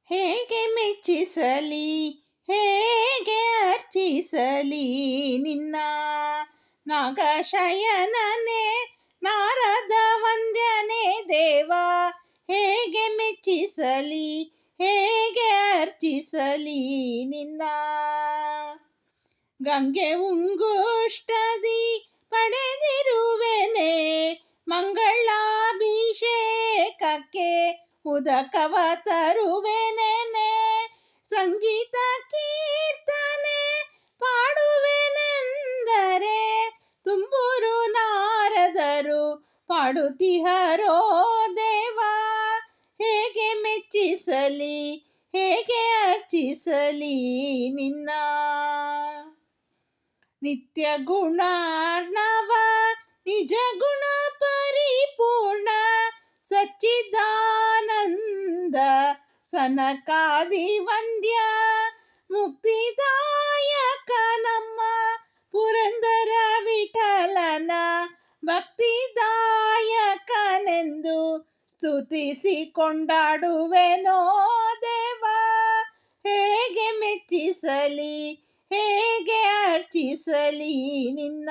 ಹೇಗೆ ಮೆಚ್ಚಿಸಲಿ, ಹೇಗೆ ಅರ್ಚಿಸಲಿ ನಿನ್ನ ನಾಗಶಯನನೇ, ನಾರದ ವಂದ್ಯನೇ ದೇವ. ಹೇಗೆ ಮೆಚ್ಚಿಸಲಿ, ಹೇಗೆ ಅರ್ಚಿಸಲಿ ನಿನ್ನ. ಗಂಗೆ ಉಂಗುಷ್ಟದಿ ಪಡೆದಿರುವೆನೆ, ಮಂಗಳಾಭಿಷೇಕಕ್ಕೆ ಉದಕವ ತರುವೆನೆನೆ. ಸಂಗೀತ ಕೀರ್ತನೆ ಪಾಡುವೆನೆಂದರೆ, ತುಂಬೂರು ನಾರದರು ಪಾಡುತ್ತಿಹರೋ ದೇವ. ಹೇಗೆ ಮೆಚ್ಚಿಸಲಿ, ಹೇಗೆ ಅರ್ಚಿಸಲಿ ನಿನ್ನ. ನಿತ್ಯ ಗುಣಾರ್ಣವ ನಿಜ ಗುಣ ಪರಿಪೂರ್ಣ, ಸಚ್ಚಿದಾನಂದ ಸನಕಾದಿ ವಂದ್ಯ, ಮುಕ್ತಿದಾಯಕ ನಮ್ಮ ಪುರಂದರ ವಿಠಲನ, ಭಕ್ತಿದಾಯಕನೆಂದು ಸ್ತುತಿಸಿ ಕೊಂಡಾಡುವೆನೋ ದೇವ. ಹೇಗೆ ಮೆಚ್ಚಿಸಲಿ, ಹೇಗೆ ಅರ್ಚಿಸಲಿ ನಿನ್ನ.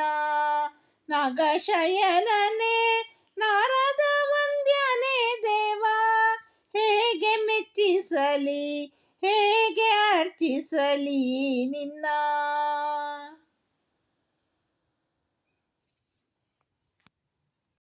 ನಾಗಶಯನನೇ, ನಾರದ ವಂದ್ಯನೇ ದೇವ. ಹೇಗೆ ಮೆಚ್ಚಿಸಲಿ, ಹೇಗೆ ಅರ್ಚಿಸಲಿ ನಿನ್ನ.